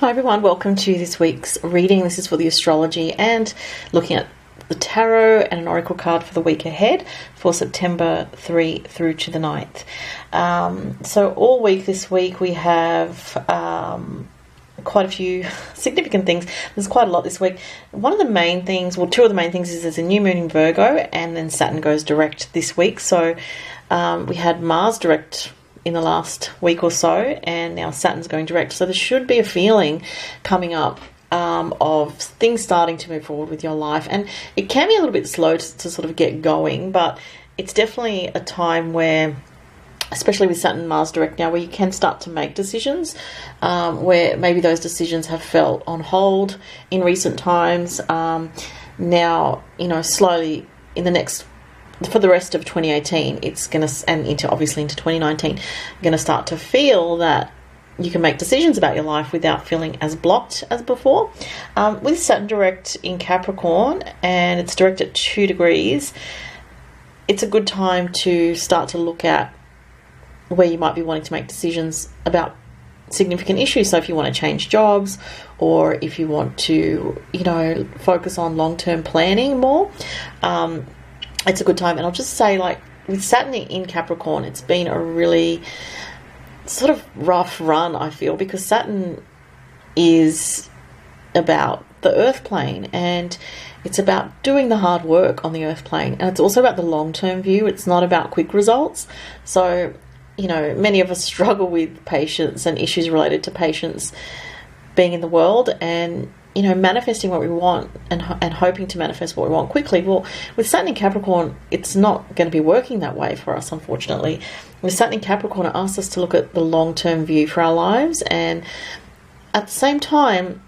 Hi everyone, welcome to this week's reading. This is for the astrology and looking at the tarot and an oracle card for the week ahead for September 3 through to the 9th. So all week this week we have quite a few significant things. There's quite a lot this week. One of the main things, well, two of the main things is there's a new moon in Virgo and then Saturn goes direct this week. So we had Mars direct in the last week or so, and now Saturn's going direct. So there should be a feeling coming up of things starting to move forward with your life. And it can be a little bit slow to sort of get going, but it's definitely a time where, especially with Saturn and Mars direct now, where you can start to make decisions, where maybe those decisions have felt on hold in recent times. Now, slowly in the next, for the rest of 2018, it's going to, and obviously into 2019, going to start to feel that you can make decisions about your life without feeling as blocked as before. With Saturn direct in Capricorn, and it's direct at 2 degrees, it's a good time to start to look at where you might be wanting to make decisions about significant issues. So if you want to change jobs, or if you want to, focus on long-term planning more, it's a good time. And I'll just say, like, with Saturn in Capricorn, it's been a really sort of rough run, I feel, because Saturn is about the earth plane, and it's about doing the hard work on the earth plane, and it's also about the long-term view. It's not about quick results. So, many of us struggle with patience and issues related to patience being in the world, and manifesting what we want and hoping to manifest what we want quickly. Well, with Saturn in Capricorn, it's not going to be working that way for us, unfortunately. With Saturn in Capricorn, it asks us to look at the long-term view for our lives, and at the same time,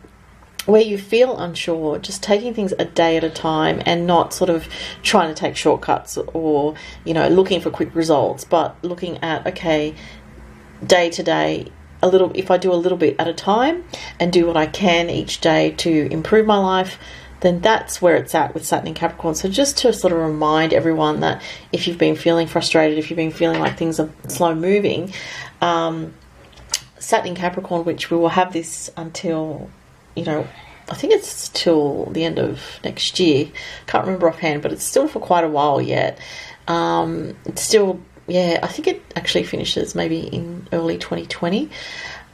where you feel unsure, just taking things a day at a time and not sort of trying to take shortcuts or, looking for quick results, but looking at, okay, day to day, if I do a little bit at a time and do what I can each day to improve my life, then that's where it's at with Saturn in Capricorn. So just to sort of remind everyone that if you've been feeling frustrated, if you've been feeling like things are slow moving, Saturn in Capricorn, which we will have this until, I think it's till the end of next year. Can't remember offhand, but it's still for quite a while yet. It's still, I think it actually finishes maybe in early 2020.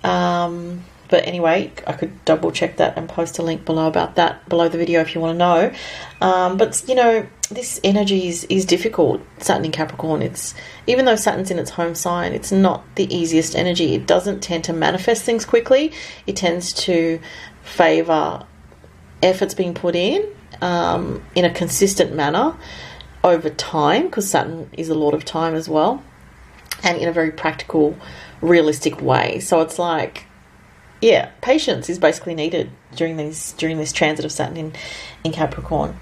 But anyway, I could double check that and post a link below about that below the video if you want to know. But this energy is difficult. Saturn in Capricorn, even though Saturn's in its home sign, it's not the easiest energy. It doesn't tend to manifest things quickly. It tends to favour efforts being put in a consistent manner over time, because Saturn is a lord of time as well, and in a very practical, realistic way. So it's like, patience is basically needed during this transit of Saturn in Capricorn.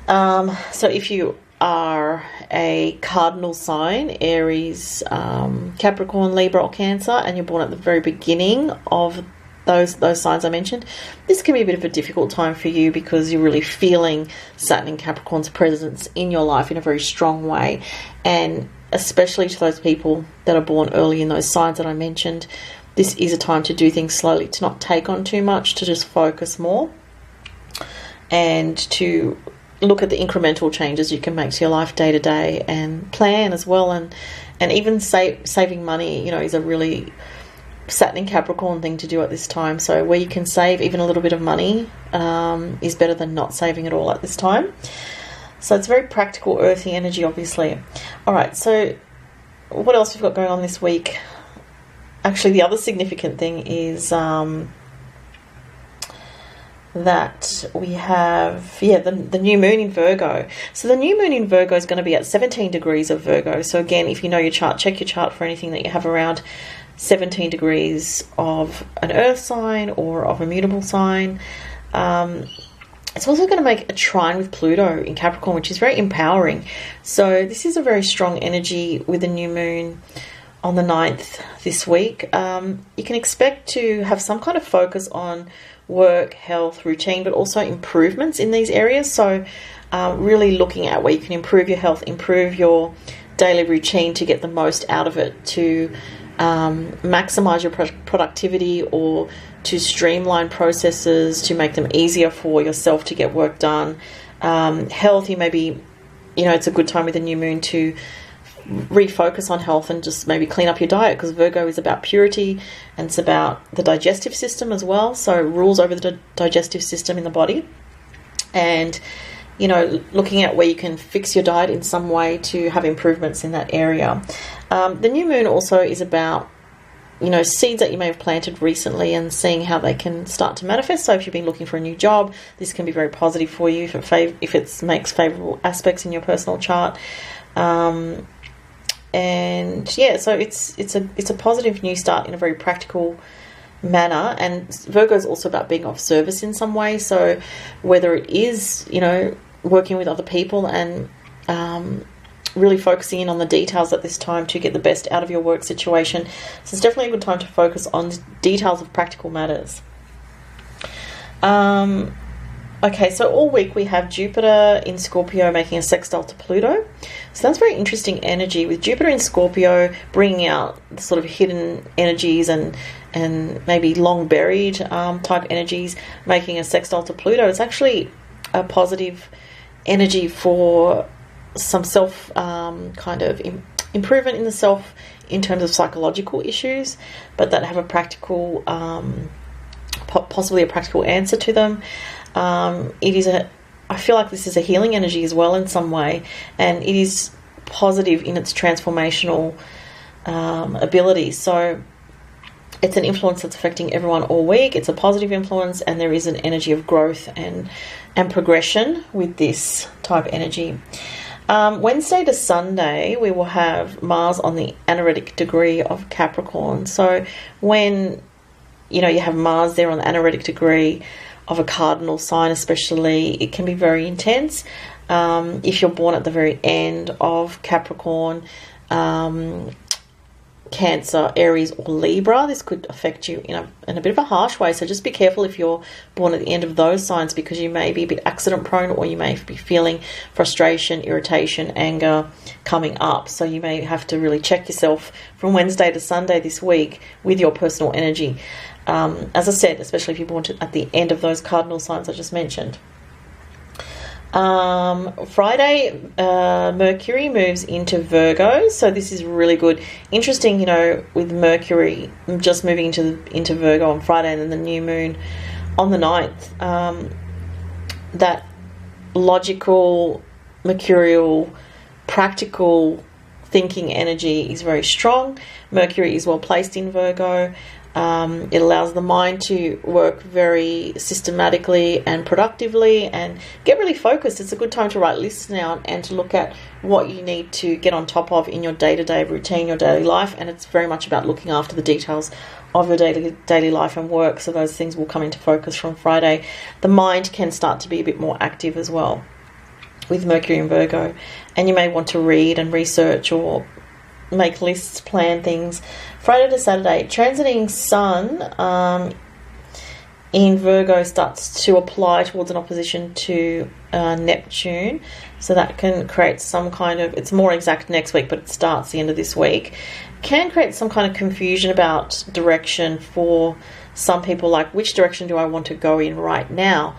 So if you are a cardinal sign, Aries, Capricorn, Libra or Cancer, and you're born at the very beginning of those signs I mentioned, this can be a bit of a difficult time for you because you're really feeling Saturn in Capricorn's presence in your life in a very strong way. And especially to those people that are born early in those signs that I mentioned, this is a time to do things slowly, to not take on too much, to just focus more, and to look at the incremental changes you can make to your life day to day, and plan as well, and even saving money, is a really Saturn in Capricorn thing to do at this time. So where you can save even a little bit of money is better than not saving at all at this time. So it's very practical, earthy energy, obviously. All right, so what else we've got going on this week? Actually, the other significant thing is that we have, the new moon in Virgo. So the new moon in Virgo is going to be at 17 degrees of Virgo. So again, if you know your chart, check your chart for anything that you have around 17 degrees of an earth sign or of a mutable sign. It's also going to make a trine with Pluto in Capricorn, which is very empowering. So this is a very strong energy with the new moon on the 9th this week. You can expect to have some kind of focus on work, health, routine, but also improvements in these areas. So really looking at where you can improve your health, improve your daily routine to get the most out of it, to maximize your productivity or to streamline processes to make them easier for yourself to get work done. Health, you may be, it's a good time with the new moon to refocus on health and just maybe clean up your diet, because Virgo is about purity and it's about the digestive system as well. So rules over the digestive system in the body. And looking at where you can fix your diet in some way to have improvements in that area. The new moon also is about, seeds that you may have planted recently and seeing how they can start to manifest. So if you've been looking for a new job, this can be very positive for you if it makes favourable aspects in your personal chart. So it's a positive new start in a very practical manner. And Virgo is also about being of service in some way. So whether it is, working with other people and really focusing in on the details at this time to get the best out of your work situation. So it's definitely a good time to focus on details of practical matters. Okay, so all week we have Jupiter in Scorpio making a sextile to Pluto. So that's very interesting energy, with Jupiter in Scorpio bringing out the sort of hidden energies and maybe long buried type energies, making a sextile to Pluto. It's actually a positive energy for some self improvement in the self in terms of psychological issues, but that have a practical, possibly a practical answer to them. I feel like this is a healing energy as well in some way, and it is positive in its transformational ability. So it's an influence that's affecting everyone all week. It's a positive influence, and there is an energy of growth and progression with this type energy. Wednesday to Sunday, we will have Mars on the anaretic degree of Capricorn. So when, you have Mars there on the anaretic degree of a cardinal sign especially, it can be very intense. If you're born at the very end of Capricorn, Cancer, Aries or Libra, this could affect you in a bit of a harsh way. So just be careful if you're born at the end of those signs, because you may be a bit accident prone, or you may be feeling frustration, irritation, anger coming up. So you may have to really check yourself from Wednesday to Sunday this week with your personal energy. As I said, especially if you're born at the end of those cardinal signs I just mentioned. Friday, Mercury moves into Virgo, so this is really good. Interesting, with Mercury just moving into Virgo on Friday, and then the new moon on the 9th. That logical, mercurial, practical thinking energy is very strong. Mercury is well placed in Virgo. It allows the mind to work very systematically and productively and get really focused. It's a good time to write lists now and to look at what you need to get on top of in your day-to-day routine, your daily life, and it's very much about looking after the details of your daily life and work. So those things will come into focus from Friday. The mind can start to be a bit more active as well with Mercury and Virgo, and you may want to read and research or make lists, plan things. Friday to Saturday, transiting Sun in Virgo starts to apply towards an opposition to Neptune. So that can create some kind of, it's more exact next week, but it starts the end of this week. Can create some kind of confusion about direction for some people, like which direction do I want to go in right now?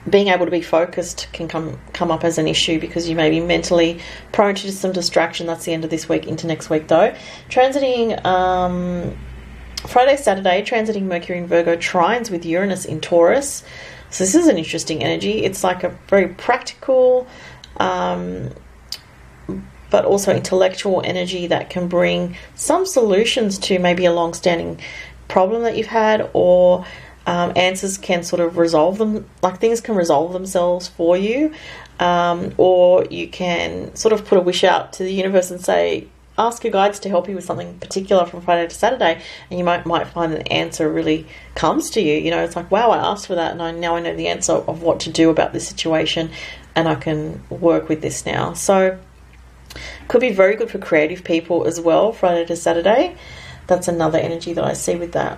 Being able to be focused can come up as an issue, because you may be mentally prone to some distraction. That's the end of this week into next week though. Transiting Friday, Saturday, transiting Mercury in Virgo trines with Uranus in Taurus. So this is an interesting energy. It's like a very practical but also intellectual energy that can bring some solutions to maybe a long-standing problem that you've had, or answers can sort of resolve them, like things can resolve themselves for you, or you can sort of put a wish out to the universe and say, ask your guides to help you with something particular from Friday to Saturday, and you might find that the answer really comes to you. It's like, wow, I asked for that, and now I know the answer of what to do about this situation, and I can work with this now. So could be very good for creative people as well, Friday to Saturday. That's another energy that I see with that.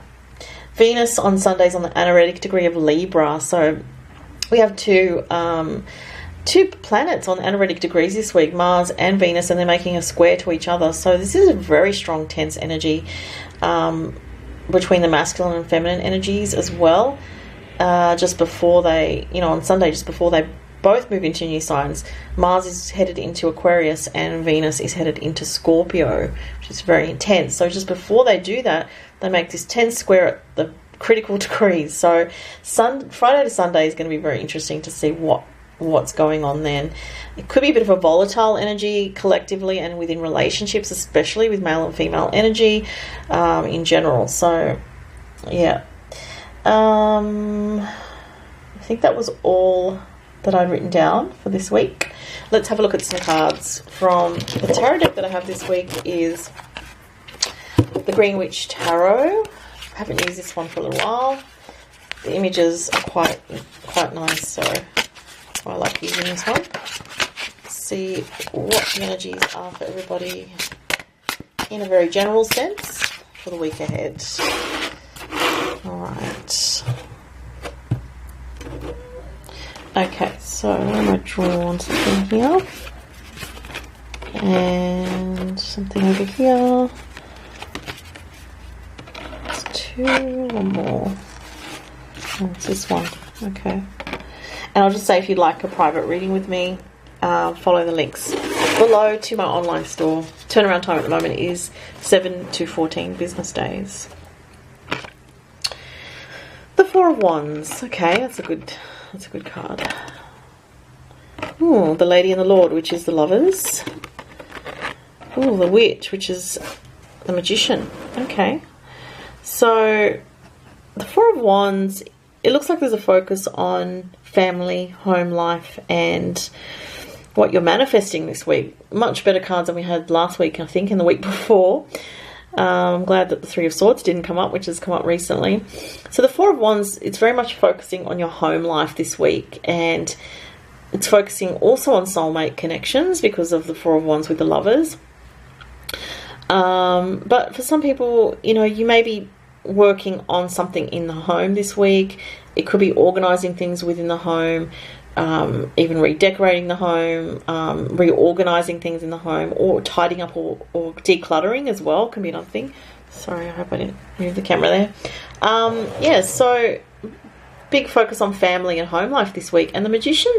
Venus on Sundays on the anaretic degree of Libra. So we have two two planets on analytic degrees this week, Mars and Venus, and they're making a square to each other. So this is a very strong, tense energy between the masculine and feminine energies as well. Just before they, on Sunday, just before they both move into new signs, Mars is headed into Aquarius and Venus is headed into Scorpio, which is very intense. So just before they do that, they make this tense square at the critical degrees. So Friday to Sunday is going to be very interesting to see what's going on then. It could be a bit of a volatile energy collectively and within relationships, especially with male and female energy in general. So, yeah. I think that was all that I'd written down for this week. Let's have a look at some cards from the tarot deck that I have this week. Is the Green Witch Tarot. I haven't used this one for a little while. The images are quite nice, so I like using this one. Let's see what the energies are for everybody in a very general sense for the week ahead. Alright. Okay, so where am I drawn? Something here. And something over here. It's two or more. Oh, it's this one. Okay. And I'll just say, if you'd like a private reading with me, follow the links below to my online store. Turnaround time at the moment is 7 to 14 business days. The Four of Wands. Okay, that's a good card. Ooh, the Lady and the Lord, which is the Lovers. Ooh, the Witch, which is the Magician. Okay. So, the Four of Wands, it looks like there's a focus on family, home life, and what you're manifesting this week. Much better cards than we had last week, I think, and the week before. I'm glad that the Three of Swords didn't come up, which has come up recently. So the Four of Wands, it's very much focusing on your home life this week, and it's focusing also on soulmate connections because of the Four of Wands with the Lovers. But for some people, you may be working on something in the home this week. It could be organising things within the home, even redecorating the home, reorganising things in the home, or tidying up or decluttering as well can be another thing. Sorry, I hope I didn't move the camera there. Yeah, so big focus on family and home life this week. And the Magician,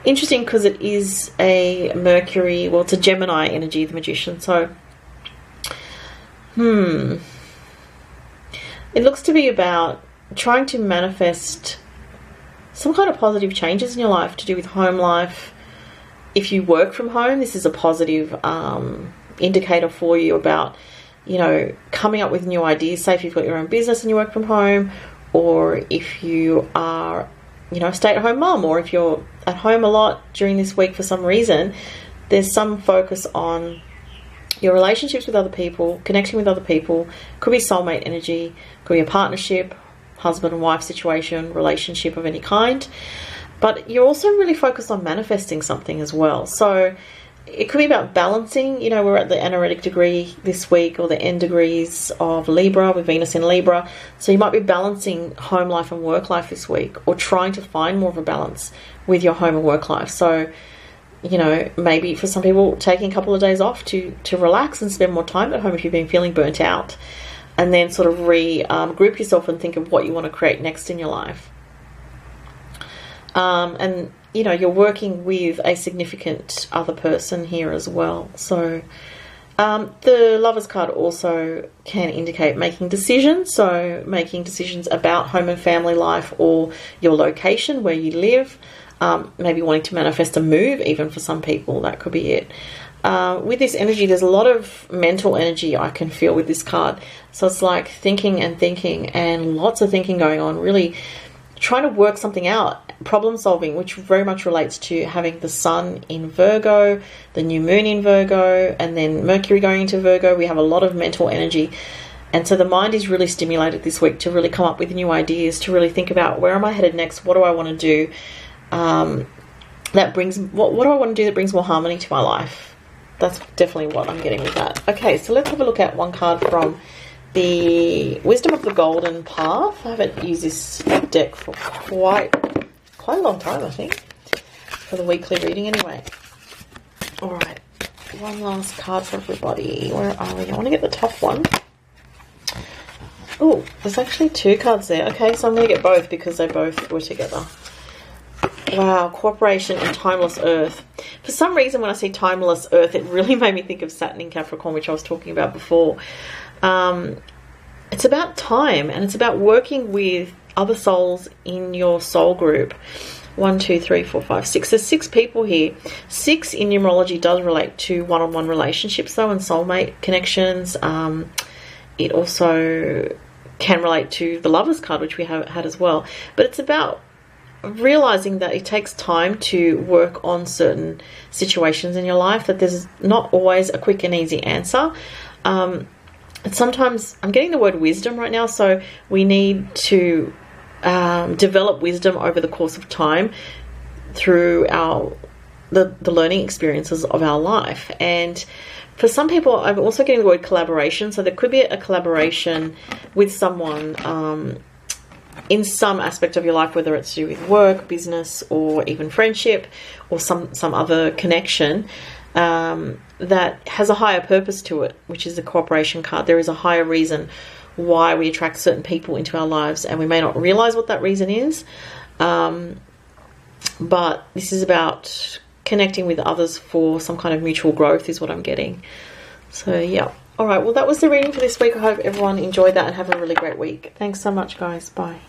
interesting because it is a Mercury, well, it's a Gemini energy, the Magician. So, it looks to be about trying to manifest some kind of positive changes in your life to do with home life. If you work from home, this is a positive indicator for you about, coming up with new ideas. Say if you've got your own business and you work from home, or if you are, a stay-at-home mum, or if you're at home a lot during this week for some reason, there's some focus on your relationships with other people, connecting with other people. Could be soulmate energy, could be a partnership, husband and wife situation, relationship of any kind. But you're also really focused on manifesting something as well. So it could be about balancing. We're at the analytic degree this week, or the end degrees of Libra, with Venus in Libra. So you might be balancing home life and work life this week, or trying to find more of a balance with your home and work life. So, maybe for some people, taking a couple of days off to relax and spend more time at home if you've been feeling burnt out, and then sort of group yourself and think of what you want to create next in your life. And, you're working with a significant other person here as well. So the Lovers card also can indicate making decisions. So making decisions about home and family life, or your location where you live. Maybe wanting to manifest a move, even for some people, that could be it. With this energy, there's a lot of mental energy I can feel with this card. So it's like thinking and lots of thinking going on, really trying to work something out, problem solving, which very much relates to having the Sun in Virgo, the new moon in Virgo, and then Mercury going into Virgo. We have a lot of mental energy. And so the mind is really stimulated this week to really come up with new ideas, to really think about, where am I headed next? What do I want to do? That brings, what do I want to do that brings more harmony to my life? That's definitely what I'm getting with that. Okay, so let's have a look at one card from the Wisdom of the Golden Path. I haven't used this deck for quite a long time, I think. for the weekly reading anyway. Alright, one last card for everybody. Where are we? I want to get the top one. Oh, there's actually 2 cards there. Okay, so I'm going to get both because they both were together. Wow, cooperation and timeless earth. For some reason, when I see timeless earth, it really made me think of Saturn in Capricorn, which I was talking about before. It's about time, and it's about working with other souls in your soul group. 1, 2, 3, 4, 5, 6. There's 6 people here. 6 in numerology does relate to one-on-one relationships, though, and soulmate connections. It also can relate to the Lovers card, which we have had as well. But it's about realizing that it takes time to work on certain situations in your life, that there's not always a quick and easy answer. And sometimes, I'm getting the word wisdom right now, so we need to develop wisdom over the course of time through the learning experiences of our life. And for some people, I'm also getting the word collaboration, so there could be a collaboration with someone in some aspect of your life, whether it's to do with work, business, or even friendship, or some other connection that has a higher purpose to it, which is the cooperation card. There is a higher reason why we attract certain people into our lives, and we may not realize what that reason is, but this is about connecting with others for some kind of mutual growth is what I'm getting. So yeah. All right, well, that was the reading for this week. I hope everyone enjoyed that and have a really great week. Thanks so much, guys. Bye.